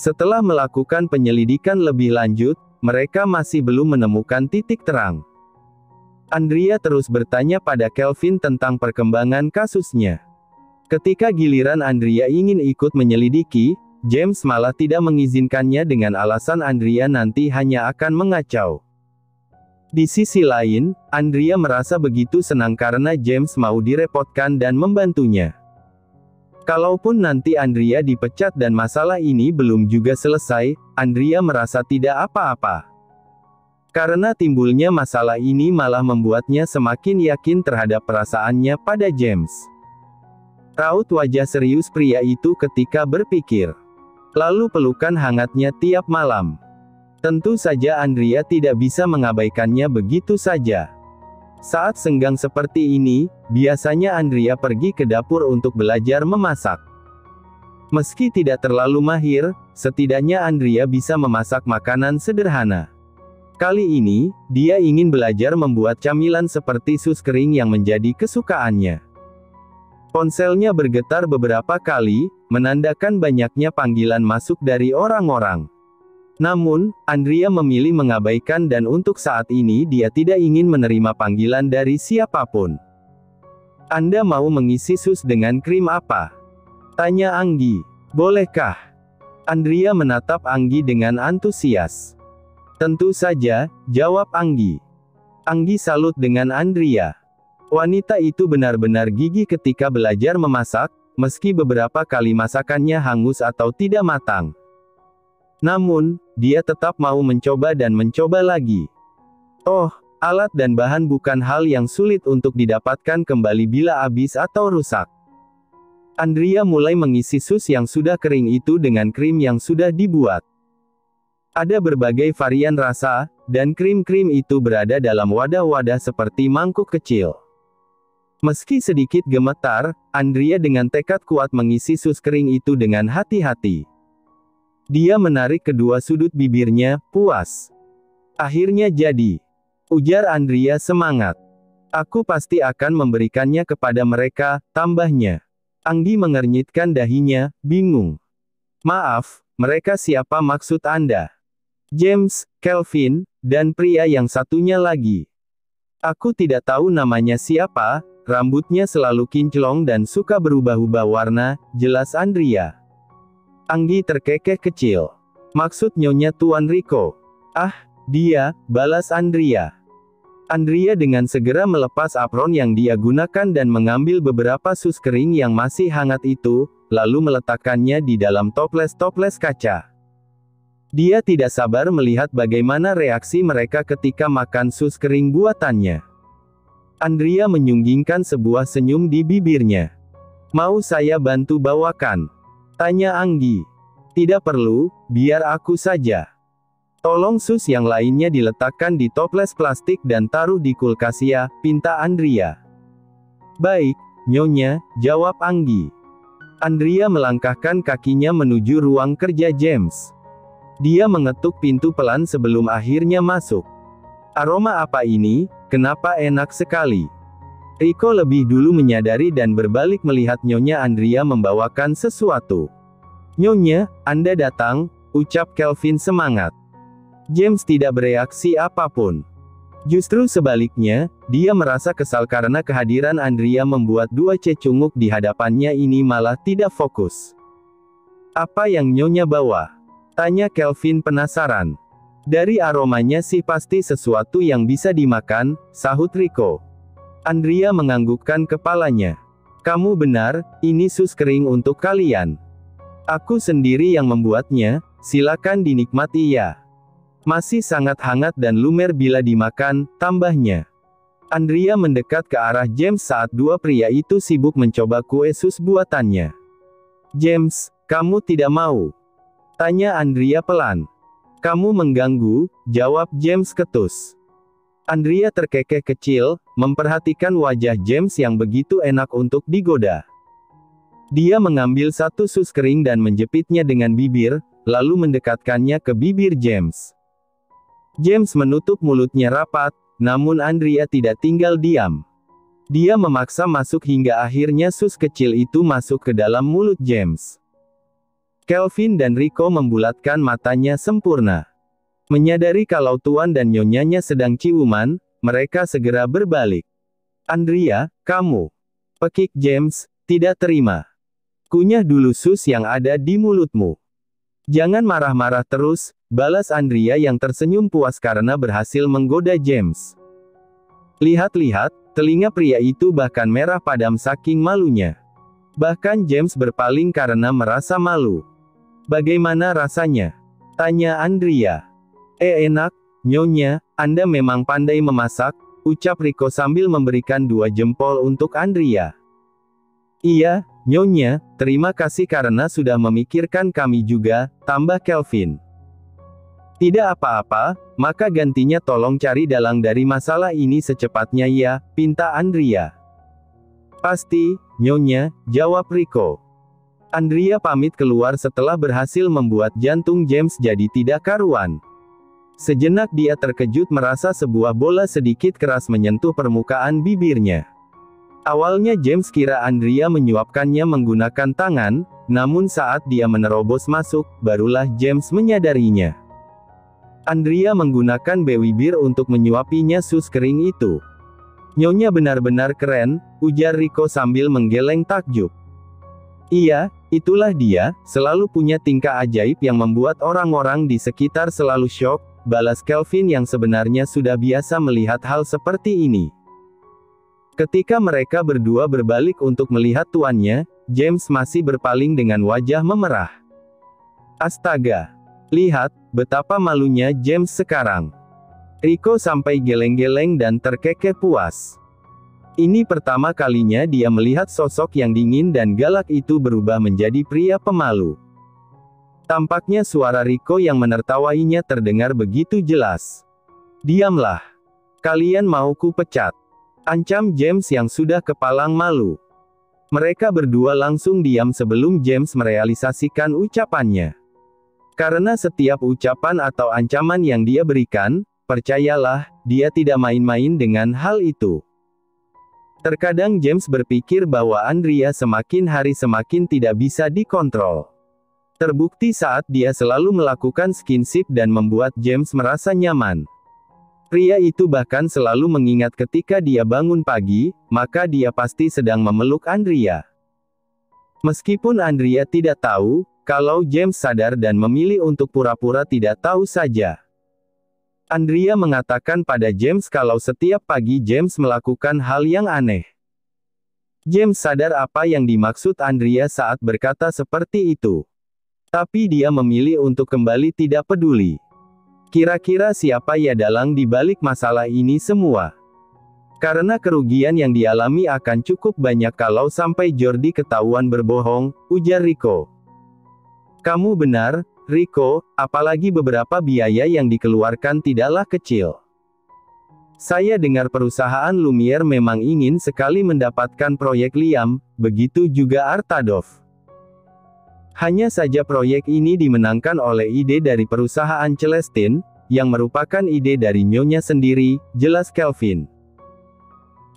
Setelah melakukan penyelidikan lebih lanjut, mereka masih belum menemukan titik terang. Andrea terus bertanya pada Kelvin tentang perkembangan kasusnya. Ketika giliran Andrea ingin ikut menyelidiki, James malah tidak mengizinkannya dengan alasan Andrea nanti hanya akan mengacau. Di sisi lain, Andrea merasa begitu senang karena James mau direpotkan dan membantunya. Kalaupun nanti Andrea dipecat dan masalah ini belum juga selesai, Andrea merasa tidak apa-apa. Karena timbulnya masalah ini malah membuatnya semakin yakin terhadap perasaannya pada James. Raut wajah serius pria itu ketika berpikir. Lalu pelukan hangatnya tiap malam. Tentu saja Andrea tidak bisa mengabaikannya begitu saja. Saat senggang seperti ini, biasanya Andrea pergi ke dapur untuk belajar memasak. Meski tidak terlalu mahir, setidaknya Andrea bisa memasak makanan sederhana. Kali ini, dia ingin belajar membuat camilan seperti sus kering yang menjadi kesukaannya. Ponselnya bergetar beberapa kali, menandakan banyaknya panggilan masuk dari orang-orang. Namun, Andrea memilih mengabaikan dan untuk saat ini dia tidak ingin menerima panggilan dari siapapun. "Anda mau mengisi sus dengan krim apa?" tanya Anggi. "Bolehkah?" Andrea menatap Anggi dengan antusias. "Tentu saja," jawab Anggi. Anggi salut dengan Andrea. Wanita itu benar-benar gigih ketika belajar memasak, meski beberapa kali masakannya hangus atau tidak matang. Namun, dia tetap mau mencoba dan mencoba lagi. Oh, alat dan bahan bukan hal yang sulit untuk didapatkan kembali bila habis atau rusak. Andrea mulai mengisi sus yang sudah kering itu dengan krim yang sudah dibuat. Ada berbagai varian rasa, dan krim-krim itu berada dalam wadah-wadah seperti mangkuk kecil. Meski sedikit gemetar, Andrea dengan tekad kuat mengisi sus kering itu dengan hati-hati. Dia menarik kedua sudut bibirnya, puas. "Akhirnya jadi," ujar Andrea semangat. "Aku pasti akan memberikannya kepada mereka," tambahnya. Anggi mengernyitkan dahinya, bingung. "Maaf, mereka siapa maksud Anda?" "James, Kelvin, dan pria yang satunya lagi." "Aku tidak tahu namanya siapa, rambutnya selalu kinclong dan suka berubah-ubah warna," jelas Andrea. Anggi terkekeh kecil. "Maksud Nyonya Tuan Rico?" "Ah, dia," balas Andrea. Andrea dengan segera melepas apron yang dia gunakan dan mengambil beberapa sus kering yang masih hangat itu, lalu meletakkannya di dalam toples-toples kaca. Dia tidak sabar melihat bagaimana reaksi mereka ketika makan sus kering buatannya. Andrea menyunggingkan sebuah senyum di bibirnya. "Mau saya bantu bawakan?" tanya Anggi. "Tidak perlu, biar aku saja. Tolong sus yang lainnya diletakkan di toples plastik dan taruh di kulkas ya," pinta Andrea. "Baik, Nyonya," jawab Anggi. Andrea melangkahkan kakinya menuju ruang kerja James. Dia mengetuk pintu pelan sebelum akhirnya masuk. "Aroma apa ini? Kenapa enak sekali?" Rico lebih dulu menyadari dan berbalik melihat Nyonya Andrea membawakan sesuatu. "Nyonya, Anda datang," ucap Kelvin semangat. James tidak bereaksi apapun. Justru sebaliknya, dia merasa kesal karena kehadiran Andrea membuat dua cecunguk di hadapannya ini malah tidak fokus. "Apa yang Nyonya bawa?" tanya Kelvin penasaran. "Dari aromanya sih pasti sesuatu yang bisa dimakan," sahut Rico. Andrea menganggukkan kepalanya. "Kamu benar, ini sus kering untuk kalian. Aku sendiri yang membuatnya, silakan dinikmati ya. Masih sangat hangat dan lumer bila dimakan," tambahnya. Andrea mendekat ke arah James saat dua pria itu sibuk mencoba kue sus buatannya. "James, kamu tidak mau?" tanya Andrea pelan. "Kamu mengganggu," jawab James ketus. Andrea terkekeh kecil, memperhatikan wajah James yang begitu enak untuk digoda. Dia mengambil satu sus kering dan menjepitnya dengan bibir, lalu mendekatkannya ke bibir James. James menutup mulutnya rapat, namun Andrea tidak tinggal diam. Dia memaksa masuk hingga akhirnya sus kecil itu masuk ke dalam mulut James. Kelvin dan Rico membulatkan matanya sempurna. Menyadari kalau tuan dan nyonyanya sedang ciuman, mereka segera berbalik. Andrea, kamu. Pekik James, tidak terima. Kunyah dulu sus yang ada di mulutmu. Jangan marah-marah terus, balas Andrea yang tersenyum puas karena berhasil menggoda James. Lihat-lihat, telinga pria itu bahkan merah padam saking malunya. Bahkan James berpaling karena merasa malu. Bagaimana rasanya? Tanya Andrea. Enak, nyonya, Anda memang pandai memasak, ucap Rico sambil memberikan 2 jempol untuk Andrea. Iya, nyonya, terima kasih karena sudah memikirkan kami juga, tambah Kelvin. Tidak apa-apa, maka gantinya tolong cari dalang dari masalah ini secepatnya ya, pinta Andrea. Pasti, nyonya, jawab Rico. Andrea pamit keluar setelah berhasil membuat jantung James jadi tidak karuan. Sejenak dia terkejut merasa sebuah bola sedikit keras menyentuh permukaan bibirnya. Awalnya James kira Andrea menyuapkannya menggunakan tangan, namun saat dia menerobos masuk, barulah James menyadarinya. Andrea menggunakan bibir untuk menyuapinya sus kering itu. Nyonya benar-benar keren, ujar Rico sambil menggeleng takjub. Iya, itulah dia, selalu punya tingkah ajaib yang membuat orang-orang di sekitar selalu syok, balas Kelvin yang sebenarnya sudah biasa melihat hal seperti ini. Ketika mereka berdua berbalik untuk melihat tuannya, James masih berpaling dengan wajah memerah. Astaga! Lihat, betapa malunya James sekarang. Rico sampai geleng-geleng dan terkekeh puas. Ini pertama kalinya dia melihat sosok yang dingin dan galak itu berubah menjadi pria pemalu. Tampaknya suara Rico yang menertawainya terdengar begitu jelas. Diamlah. Kalian mau ku pecat. Ancam James yang sudah kepalang malu. Mereka berdua langsung diam sebelum James merealisasikan ucapannya. Karena setiap ucapan atau ancaman yang dia berikan, percayalah, dia tidak main-main dengan hal itu. Terkadang James berpikir bahwa Andrea semakin hari semakin tidak bisa dikontrol. Terbukti saat dia selalu melakukan skinship dan membuat James merasa nyaman. Pria itu bahkan selalu mengingat ketika dia bangun pagi, maka dia pasti sedang memeluk Andrea. Meskipun Andrea tidak tahu, kalau James sadar dan memilih untuk pura-pura tidak tahu saja. Andrea mengatakan pada James kalau setiap pagi James melakukan hal yang aneh. James sadar apa yang dimaksud Andrea saat berkata seperti itu. Tapi dia memilih untuk kembali tidak peduli. Kira-kira siapa ya dalang di balik masalah ini semua? Karena kerugian yang dialami akan cukup banyak kalau sampai Jordi ketahuan berbohong, ujar Rico. Kamu benar, Rico, apalagi beberapa biaya yang dikeluarkan tidaklah kecil. Saya dengar perusahaan Lumiere memang ingin sekali mendapatkan proyek Liam, begitu juga Artadov. Hanya saja proyek ini dimenangkan oleh ide dari perusahaan Celestine, yang merupakan ide dari nyonya sendiri, jelas Kelvin.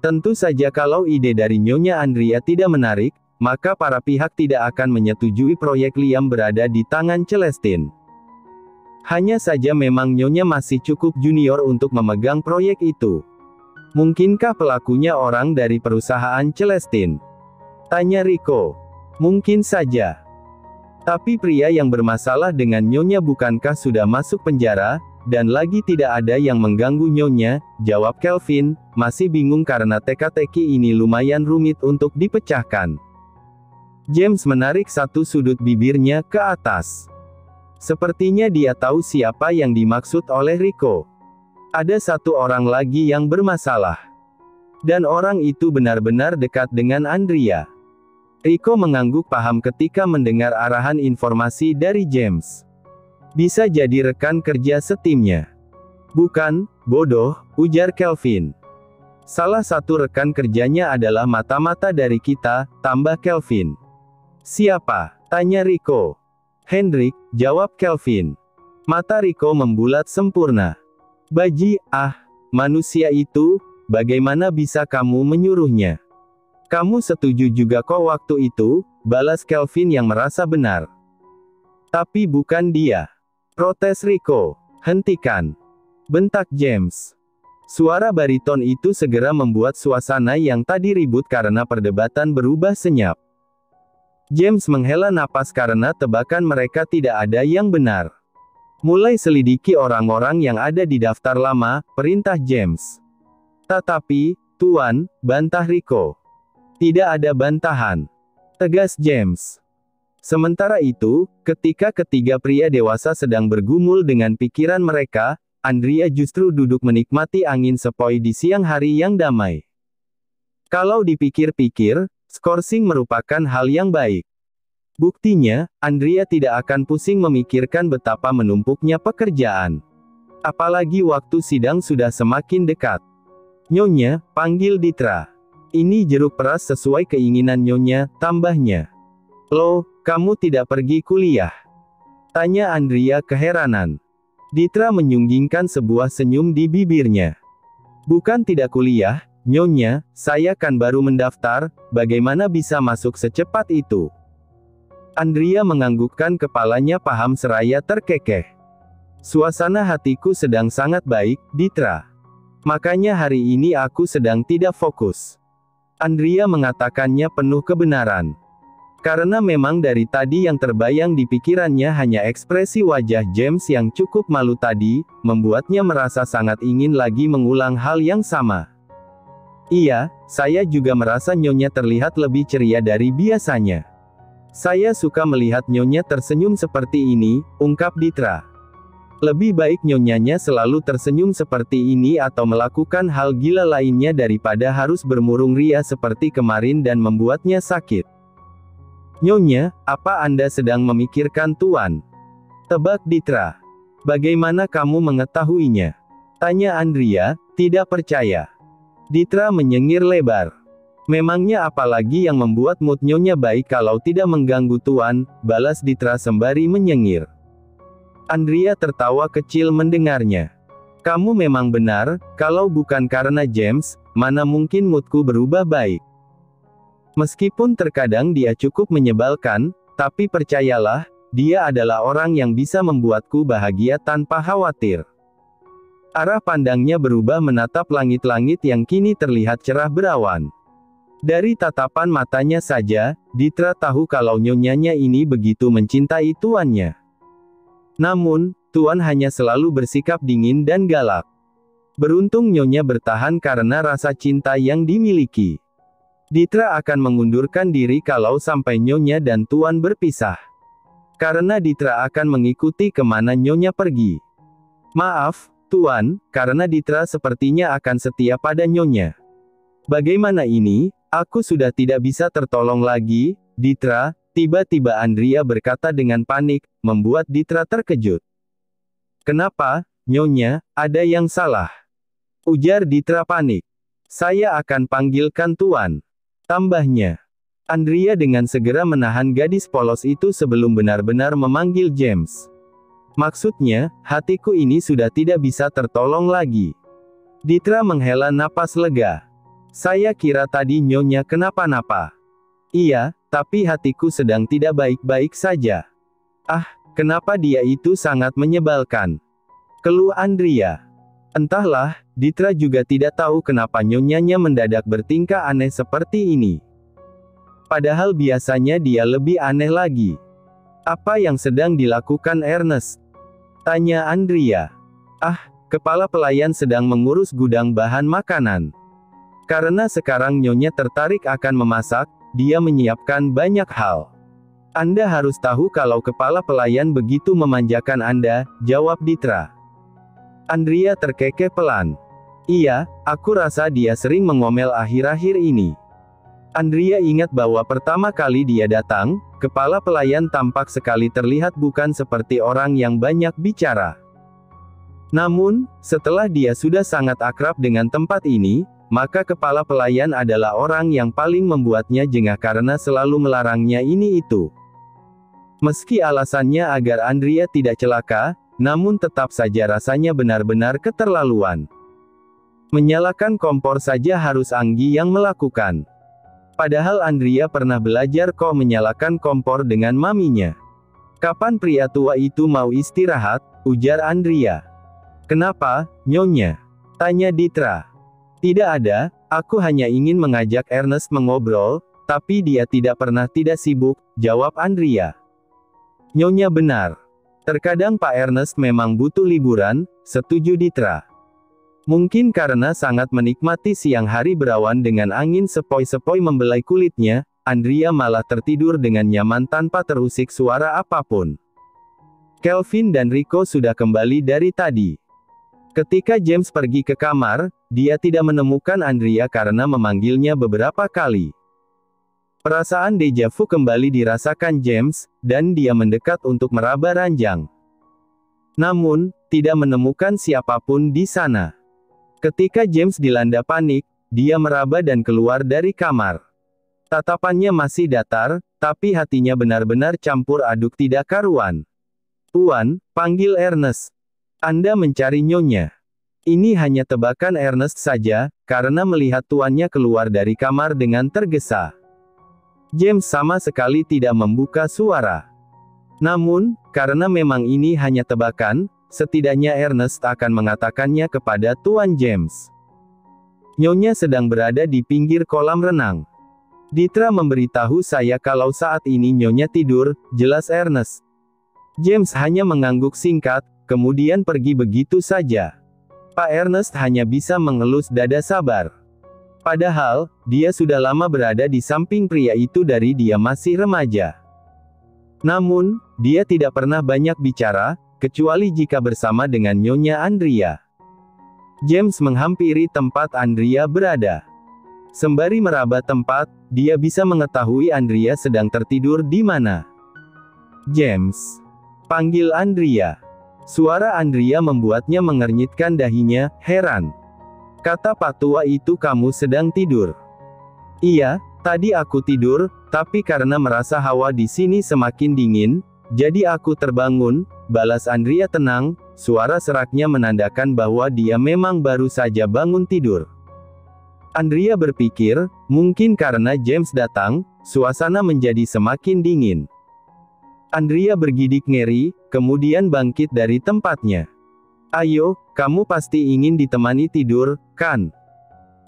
Tentu saja kalau ide dari nyonya Andrea tidak menarik, maka para pihak tidak akan menyetujui proyek Liam berada di tangan Celestine. Hanya saja memang nyonya masih cukup junior untuk memegang proyek itu. Mungkinkah pelakunya orang dari perusahaan Celestine? Tanya Rico. Mungkin saja. Tapi pria yang bermasalah dengan nyonya bukankah sudah masuk penjara, dan lagi tidak ada yang mengganggu nyonya, jawab Kelvin, masih bingung karena teka-teki ini lumayan rumit untuk dipecahkan. James menarik satu sudut bibirnya ke atas. Sepertinya dia tahu siapa yang dimaksud oleh Rico. Ada satu orang lagi yang bermasalah. Dan orang itu benar-benar dekat dengan Andrea. Rico mengangguk paham ketika mendengar arahan informasi dari James. Bisa jadi rekan kerja setimnya. Bukan, bodoh, ujar Kelvin. Salah satu rekan kerjanya adalah mata-mata dari kita, tambah Kelvin. Siapa? Tanya Rico. Hendrik, jawab Kelvin. Mata Rico membulat sempurna. Baji, manusia itu, bagaimana bisa kamu menyuruhnya? Kamu setuju juga kok waktu itu, balas Kelvin yang merasa benar. Tapi bukan dia. Protes Rico. Hentikan. Bentak James. Suara bariton itu segera membuat suasana yang tadi ribut karena perdebatan berubah senyap. James menghela napas karena tebakan mereka tidak ada yang benar. Mulai selidiki orang-orang yang ada di daftar lama, perintah James. Tetapi, Tuan, bantah Rico. Tidak ada bantahan. Tegas James. Sementara itu, ketika ketiga pria dewasa sedang bergumul dengan pikiran mereka, Andrea justru duduk menikmati angin sepoi di siang hari yang damai. Kalau dipikir-pikir, skorsing merupakan hal yang baik. Buktinya, Andrea tidak akan pusing memikirkan betapa menumpuknya pekerjaan. Apalagi waktu sidang sudah semakin dekat. Nyonya, panggil Ditra. Ini jeruk peras sesuai keinginan Nyonya, tambahnya. Loh, kamu tidak pergi kuliah? Tanya Andrea keheranan. Ditra menyunggingkan sebuah senyum di bibirnya. Bukan tidak kuliah, Nyonya, saya kan baru mendaftar, bagaimana bisa masuk secepat itu? Andrea menganggukkan kepalanya paham seraya terkekeh. Suasana hatiku sedang sangat baik, Ditra. Makanya hari ini aku sedang tidak fokus. Andrea mengatakannya penuh kebenaran. Karena memang dari tadi yang terbayang di pikirannya hanya ekspresi wajah James yang cukup malu tadi, membuatnya merasa sangat ingin lagi mengulang hal yang sama. Iya, saya juga merasa Nyonya terlihat lebih ceria dari biasanya. Saya suka melihat Nyonya tersenyum seperti ini, ungkap Ditra. Lebih baik Nyonyanya selalu tersenyum seperti ini atau melakukan hal gila lainnya daripada harus bermurung ria seperti kemarin dan membuatnya sakit. Nyonya, apa Anda sedang memikirkan Tuan? Tebak Ditra. Bagaimana kamu mengetahuinya? Tanya Andrea, tidak percaya. Ditra menyengir lebar. Memangnya apalagi yang membuat mood Nyonya baik kalau tidak mengganggu Tuan, balas Ditra sembari menyengir. Andrea tertawa kecil mendengarnya. Kamu memang benar, kalau bukan karena James, mana mungkin moodku berubah baik. Meskipun terkadang dia cukup menyebalkan, tapi percayalah, dia adalah orang yang bisa membuatku bahagia tanpa khawatir. Arah pandangnya berubah menatap langit-langit yang kini terlihat cerah berawan. Dari tatapan matanya saja, Ditra tahu kalau Nyonyanya ini begitu mencintai tuannya. Namun, Tuan hanya selalu bersikap dingin dan galak. Beruntung Nyonya bertahan karena rasa cinta yang dimiliki. Ditra akan mengundurkan diri kalau sampai Nyonya dan Tuan berpisah. Karena Ditra akan mengikuti kemana Nyonya pergi. Maaf, Tuan, karena Ditra sepertinya akan setia pada Nyonya. Bagaimana ini? Aku sudah tidak bisa tertolong lagi, Ditra, tiba-tiba Andrea berkata dengan panik, membuat Ditra terkejut. Kenapa, Nyonya, ada yang salah? Ujar Ditra panik. Saya akan panggilkan Tuan. Tambahnya. Andrea dengan segera menahan gadis polos itu sebelum benar-benar memanggil James. Maksudnya, hatiku ini sudah tidak bisa tertolong lagi. Ditra menghela napas lega. Saya kira tadi Nyonya kenapa-napa. Iya, tapi hatiku sedang tidak baik-baik saja. Ah, kenapa dia itu sangat menyebalkan. Keluh Andrea. Entahlah, Ditra juga tidak tahu kenapa Nyonyanya mendadak bertingkah aneh seperti ini. Padahal biasanya dia lebih aneh lagi. Apa yang sedang dilakukan Ernest? Tanya Andrea. Ah, kepala pelayan sedang mengurus gudang bahan makanan. Karena sekarang Nyonya tertarik akan memasak, dia menyiapkan banyak hal. Anda harus tahu kalau kepala pelayan begitu memanjakan Anda, jawab Ditra. Andrea terkekeh pelan. Iya, aku rasa dia sering mengomel akhir-akhir ini. Andrea ingat bahwa pertama kali dia datang, kepala pelayan tampak sekali terlihat bukan seperti orang yang banyak bicara. Namun, setelah dia sudah sangat akrab dengan tempat ini, maka kepala pelayan adalah orang yang paling membuatnya jengah karena selalu melarangnya ini itu. Meski alasannya agar Andrea tidak celaka, namun tetap saja rasanya benar-benar keterlaluan. Menyalakan kompor saja harus Anggi yang melakukan. Padahal Andrea pernah belajar kok menyalakan kompor dengan maminya. Kapan pria tua itu mau istirahat? Ujar Andrea. Kenapa, Nyonya? Tanya Ditra. Tidak ada, aku hanya ingin mengajak Ernest mengobrol, tapi dia tidak pernah tidak sibuk, jawab Andrea. Nyonya benar. Terkadang Pak Ernest memang butuh liburan, setuju Ditra. Mungkin karena sangat menikmati siang hari berawan dengan angin sepoi-sepoi membelai kulitnya, Andrea malah tertidur dengan nyaman tanpa terusik suara apapun. Kelvin dan Rico sudah kembali dari tadi. Ketika James pergi ke kamar, dia tidak menemukan Andrea karena memanggilnya beberapa kali. Perasaan deja vu kembali dirasakan James, dan dia mendekat untuk meraba ranjang. Namun, tidak menemukan siapapun di sana. Ketika James dilanda panik, dia meraba dan keluar dari kamar. Tatapannya masih datar, tapi hatinya benar-benar campur aduk tidak karuan. Tuan, panggil Ernest. Anda mencari Nyonya. Ini hanya tebakan Ernest saja, karena melihat tuannya keluar dari kamar dengan tergesa. James sama sekali tidak membuka suara. Namun, karena memang ini hanya tebakan, setidaknya Ernest akan mengatakannya kepada Tuan James. Nyonya sedang berada di pinggir kolam renang. Ditra memberitahu saya kalau saat ini Nyonya tidur, jelas Ernest. James hanya mengangguk singkat, kemudian pergi begitu saja. Pak Ernest hanya bisa mengelus dada sabar. Padahal, dia sudah lama berada di samping pria itu dari dia masih remaja. Namun, dia tidak pernah banyak bicara, kecuali jika bersama dengan Nyonya Andrea. James menghampiri tempat Andrea berada. Sembari meraba tempat, dia bisa mengetahui Andrea sedang tertidur di mana. James. Panggil Andrea. Suara Andrea membuatnya mengernyitkan dahinya, heran. Kata Pak Tua itu kamu sedang tidur. Iya, tadi aku tidur, tapi karena merasa hawa di sini semakin dingin, jadi aku terbangun, balas Andrea tenang, suara seraknya menandakan bahwa dia memang baru saja bangun tidur. Andrea berpikir, mungkin karena James datang, suasana menjadi semakin dingin. Andrea bergidik ngeri, kemudian bangkit dari tempatnya. Ayo, kamu pasti ingin ditemani tidur, kan?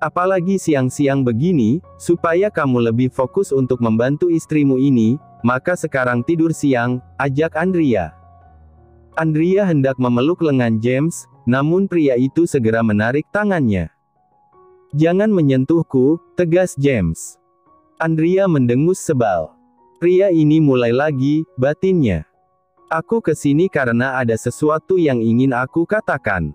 Apalagi siang-siang begini, supaya kamu lebih fokus untuk membantu istrimu ini, maka sekarang tidur siang, ajak Andrea. Andrea hendak memeluk lengan James, namun pria itu segera menarik tangannya. Jangan menyentuhku, tegas James. Andrea mendengus sebal. Pria ini mulai lagi, batinnya. Aku kesini karena ada sesuatu yang ingin aku katakan.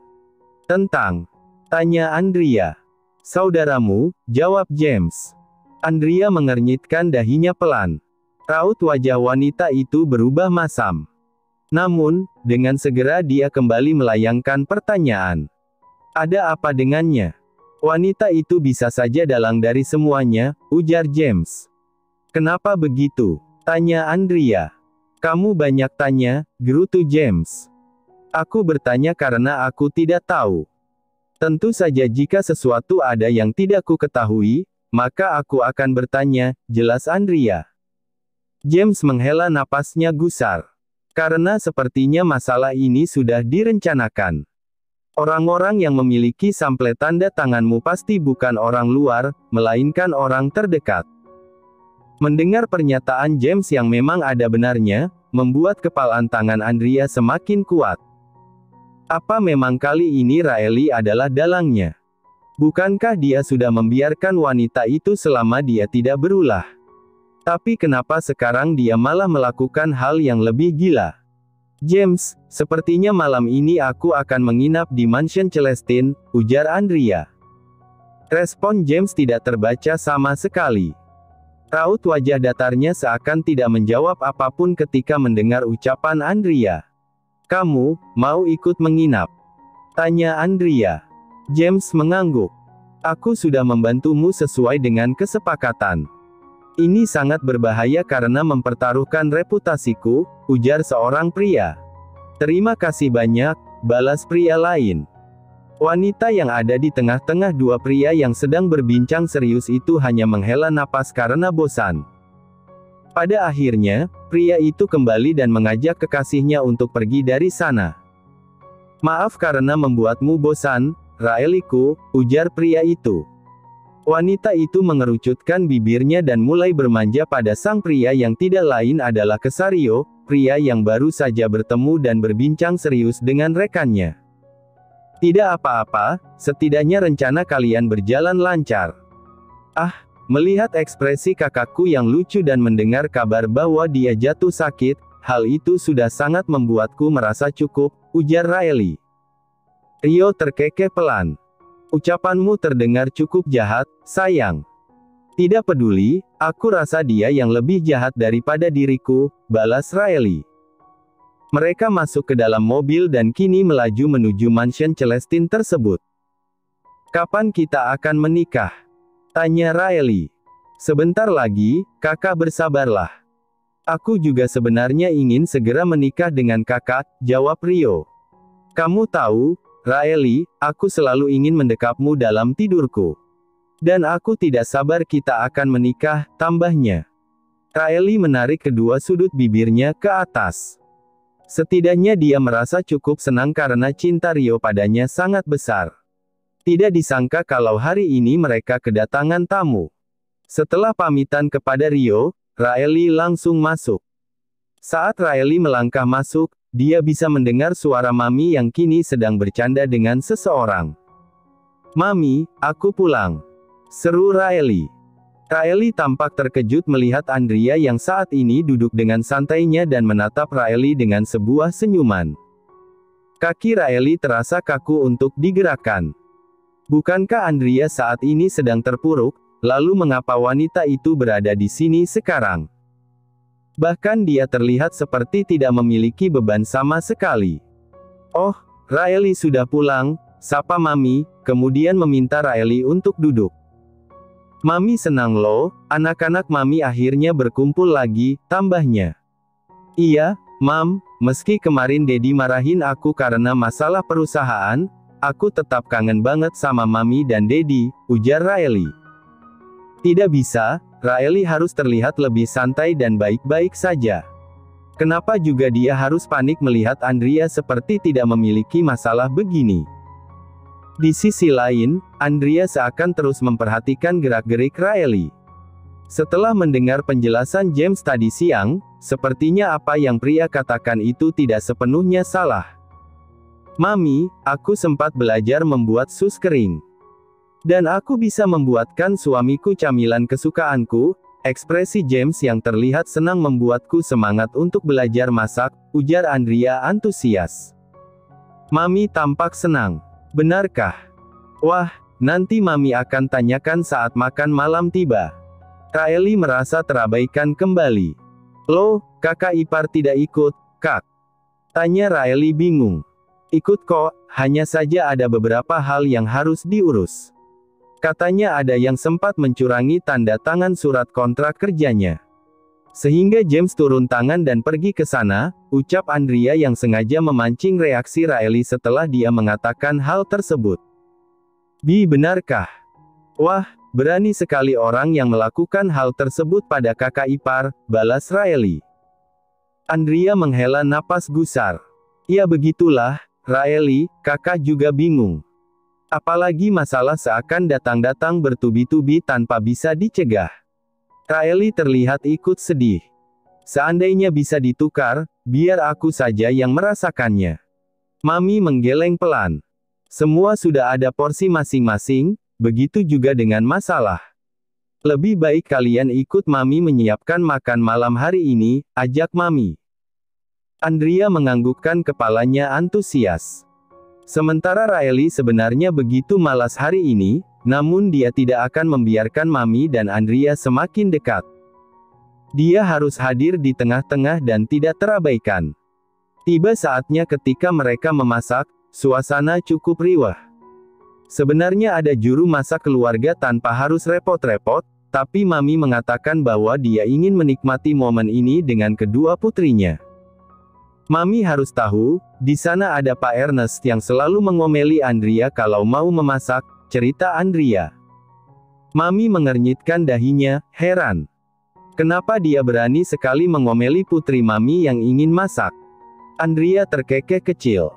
Tentang? Tanya Andrea. Saudaramu, jawab James. Andrea mengernyitkan dahinya pelan. Raut wajah wanita itu berubah masam. Namun, dengan segera dia kembali melayangkan pertanyaan. Ada apa dengannya? Wanita itu bisa saja dalang dari semuanya, ujar James. Kenapa begitu? Tanya Andrea. Kamu banyak tanya, gerutu James. Aku bertanya karena aku tidak tahu. Tentu saja jika sesuatu ada yang tidak ku ketahui, maka aku akan bertanya, jelas Andrea. James menghela napasnya gusar. Karena sepertinya masalah ini sudah direncanakan. Orang-orang yang memiliki sampel tanda tanganmu pasti bukan orang luar, melainkan orang terdekat. Mendengar pernyataan James yang memang ada benarnya, membuat kepalan tangan Andrea semakin kuat. Apa memang kali ini Raeli adalah dalangnya? Bukankah dia sudah membiarkan wanita itu selama dia tidak berulah? Tapi kenapa sekarang dia malah melakukan hal yang lebih gila? James, sepertinya malam ini aku akan menginap di Mansion Celestine, ujar Andrea. Respon James tidak terbaca sama sekali. Raut wajah datarnya seakan tidak menjawab apapun ketika mendengar ucapan Andrea. Kamu, mau ikut menginap? Tanya Andrea. James mengangguk. Aku sudah membantumu sesuai dengan kesepakatan. Ini sangat berbahaya karena mempertaruhkan reputasiku, ujar seorang pria. Terima kasih banyak, balas pria lain. Wanita yang ada di tengah-tengah dua pria yang sedang berbincang serius itu hanya menghela napas karena bosan. Pada akhirnya, pria itu kembali dan mengajak kekasihnya untuk pergi dari sana. "Maaf karena membuatmu bosan, Raeliku," ujar pria itu. Wanita itu mengerucutkan bibirnya dan mulai bermanja pada sang pria yang tidak lain adalah Kesario, pria yang baru saja bertemu dan berbincang serius dengan rekannya. "Tidak apa-apa, setidaknya rencana kalian berjalan lancar." "Ah," melihat ekspresi kakakku yang lucu dan mendengar kabar bahwa dia jatuh sakit, hal itu sudah sangat membuatku merasa cukup, ujar Raeli. Rio terkekeh pelan. "Ucapanmu terdengar cukup jahat, sayang." "Tidak peduli, aku rasa dia yang lebih jahat daripada diriku," balas Raeli. Mereka masuk ke dalam mobil dan kini melaju menuju mansion Celestine tersebut. "Kapan kita akan menikah?" tanya Raeli. "Sebentar lagi, kakak bersabarlah." "Aku juga sebenarnya ingin segera menikah dengan kakak," jawab Rio. "Kamu tahu, Raeli, aku selalu ingin mendekapmu dalam tidurku. Dan aku tidak sabar kita akan menikah," tambahnya. Raeli menarik kedua sudut bibirnya ke atas. Setidaknya dia merasa cukup senang karena cinta Rio padanya sangat besar. Tidak disangka kalau hari ini mereka kedatangan tamu. Setelah pamitan kepada Rio, Raeli langsung masuk. Saat Raeli melangkah masuk, dia bisa mendengar suara Mami yang kini sedang bercanda dengan seseorang. "Mami, aku pulang," seru Raeli. Raeli tampak terkejut melihat Andrea yang saat ini duduk dengan santainya dan menatap Raeli dengan sebuah senyuman. Kaki Raeli terasa kaku untuk digerakkan. Bukankah Andrea saat ini sedang terpuruk, lalu mengapa wanita itu berada di sini sekarang? Bahkan dia terlihat seperti tidak memiliki beban sama sekali. "Oh, Raeli sudah pulang," sapa Mami, kemudian meminta Raeli untuk duduk. "Mami senang loh, anak-anak Mami akhirnya berkumpul lagi," tambahnya. "Iya, Mam, meski kemarin Dedi marahin aku karena masalah perusahaan, aku tetap kangen banget sama Mami dan Dedi," ujar Raeli. Tidak bisa, Raeli harus terlihat lebih santai dan baik-baik saja. Kenapa juga dia harus panik melihat Andrea seperti tidak memiliki masalah begini? Di sisi lain, Andrea seakan terus memperhatikan gerak-gerik Raeli. Setelah mendengar penjelasan James tadi siang, sepertinya apa yang pria katakan itu tidak sepenuhnya salah. "Mami, aku sempat belajar membuat sus kering. Dan aku bisa membuatkan suamiku camilan kesukaanku." Ekspresi James yang terlihat senang membuatku semangat untuk belajar masak, ujar Andrea antusias. Mami tampak senang. "Benarkah? Wah, nanti Mami akan tanyakan saat makan malam tiba." Raeli merasa terabaikan kembali. "Loh, kakak ipar tidak ikut, Kak?" tanya Raeli bingung. "Ikut kok, hanya saja ada beberapa hal yang harus diurus. Katanya ada yang sempat mencurangi tanda tangan surat kontrak kerjanya. Sehingga James turun tangan dan pergi ke sana," ucap Andrea yang sengaja memancing reaksi Raeli setelah dia mengatakan hal tersebut. Benarkah? Wah, berani sekali orang yang melakukan hal tersebut pada kakak ipar," balas Raeli. Andrea menghela napas gusar. "Ya begitulah, Raeli, kakak juga bingung. Apalagi masalah seakan datang-datang bertubi-tubi tanpa bisa dicegah." Raeli terlihat ikut sedih. "Seandainya bisa ditukar, biar aku saja yang merasakannya." Mami menggeleng pelan. "Semua sudah ada porsi masing-masing, begitu juga dengan masalah. Lebih baik kalian ikut Mami menyiapkan makan malam hari ini," ajak Mami. Andrea menganggukkan kepalanya antusias. Sementara Raeli sebenarnya begitu malas hari ini, namun dia tidak akan membiarkan Mami dan Andrea semakin dekat. Dia harus hadir di tengah-tengah dan tidak terabaikan. Tiba saatnya ketika mereka memasak, suasana cukup riuh. Sebenarnya ada juru masak keluarga tanpa harus repot-repot, tapi Mami mengatakan bahwa dia ingin menikmati momen ini dengan kedua putrinya. Mami harus tahu, di sana ada Pak Ernest yang selalu mengomeli Andrea kalau mau memasak, cerita Andrea. Mami mengernyitkan dahinya, heran. Kenapa dia berani sekali mengomeli putri Mami yang ingin masak? Andrea terkekeh kecil.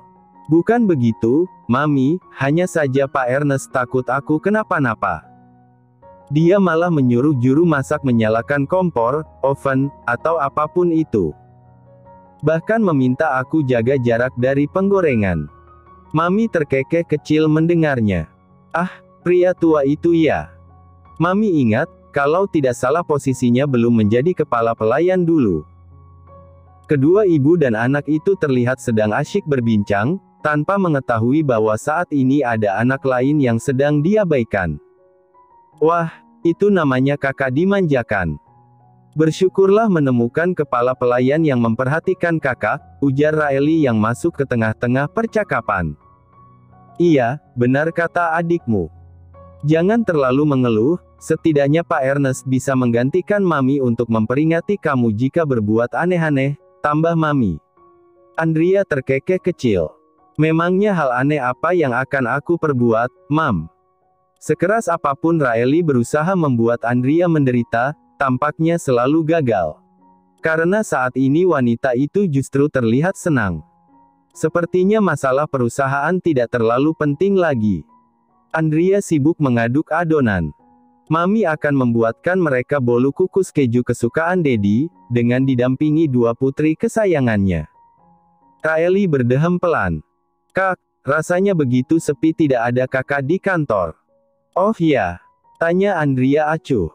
Bukan begitu, Mami, hanya saja Pak Ernest takut aku kenapa-napa. Dia malah menyuruh juru masak menyalakan kompor, oven, atau apapun itu. Bahkan meminta aku jaga jarak dari penggorengan. Mami terkekeh kecil mendengarnya. Ah, pria tua itu ya. Mami ingat, kalau tidak salah posisinya belum menjadi kepala pelayan dulu. Kedua ibu dan anak itu terlihat sedang asyik berbincang, tanpa mengetahui bahwa saat ini ada anak lain yang sedang diabaikan. Wah, itu namanya kakak dimanjakan. Bersyukurlah menemukan kepala pelayan yang memperhatikan kakak, ujar Raeli yang masuk ke tengah-tengah percakapan. Iya, benar kata adikmu. Jangan terlalu mengeluh, setidaknya Pak Ernest bisa menggantikan Mami untuk memperingati kamu jika berbuat aneh-aneh, tambah Mami. Andrea terkekeh kecil. Memangnya hal aneh apa yang akan aku perbuat, Mam? Sekeras apapun Raeli berusaha membuat Andrea menderita, tampaknya selalu gagal. Karena saat ini wanita itu justru terlihat senang. Sepertinya masalah perusahaan tidak terlalu penting lagi. Andrea sibuk mengaduk adonan. Mami akan membuatkan mereka bolu kukus keju kesukaan Dedi, dengan didampingi dua putri kesayangannya. Raeli berdehem pelan. Kak, rasanya begitu sepi tidak ada kakak di kantor. Oh ya? Tanya Andrea acuh.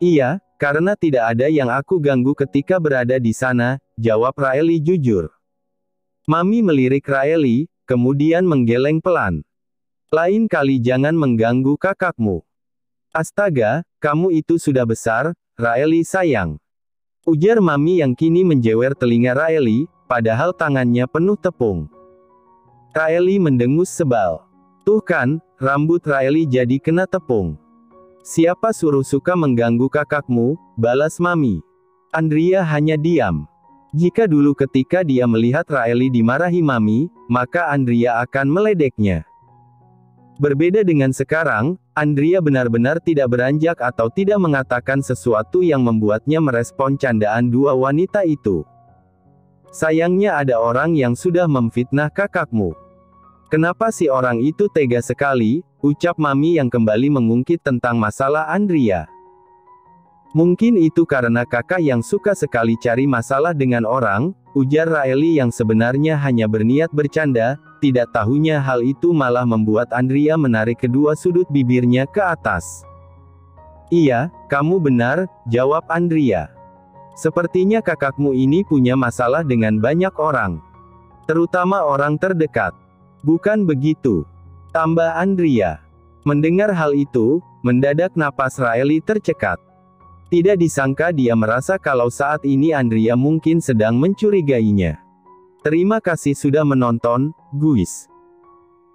Iya, karena tidak ada yang aku ganggu ketika berada di sana, jawab Raeli jujur. Mami melirik Raeli, kemudian menggeleng pelan. Lain kali jangan mengganggu kakakmu. Astaga, kamu itu sudah besar, Raeli sayang. Ujar Mami yang kini menjewer telinga Raeli, padahal tangannya penuh tepung. Raeli mendengus sebal. Tuh kan, rambut Raeli jadi kena tepung. Siapa suruh suka mengganggu kakakmu, balas Mami. Andrea hanya diam. Jika dulu ketika dia melihat Raeli dimarahi Mami, maka Andrea akan meledeknya. Berbeda dengan sekarang, Andrea benar-benar tidak beranjak atau tidak mengatakan sesuatu yang membuatnya merespon candaan dua wanita itu. Sayangnya ada orang yang sudah memfitnah kakakmu. Kenapa si orang itu tega sekali, ucap Mami yang kembali mengungkit tentang masalah Andrea. Mungkin itu karena kakak yang suka sekali cari masalah dengan orang, ujar Raeli yang sebenarnya hanya berniat bercanda, tidak tahunya hal itu malah membuat Andrea menarik kedua sudut bibirnya ke atas. Iya, kamu benar, jawab Andrea. Sepertinya kakakmu ini punya masalah dengan banyak orang. Terutama orang terdekat. Bukan begitu? Tambah Andrea. Mendengar hal itu, mendadak napas Raeli tercekat. Tidak disangka dia merasa kalau saat ini Andrea mungkin sedang mencurigainya. Terima kasih sudah menonton, guys.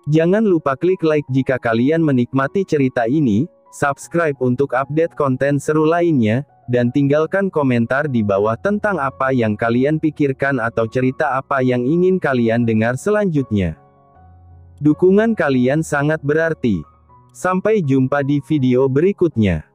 Jangan lupa klik like jika kalian menikmati cerita ini, subscribe untuk update konten seru lainnya, dan tinggalkan komentar di bawah tentang apa yang kalian pikirkan atau cerita apa yang ingin kalian dengar selanjutnya. Dukungan kalian sangat berarti. Sampai jumpa di video berikutnya.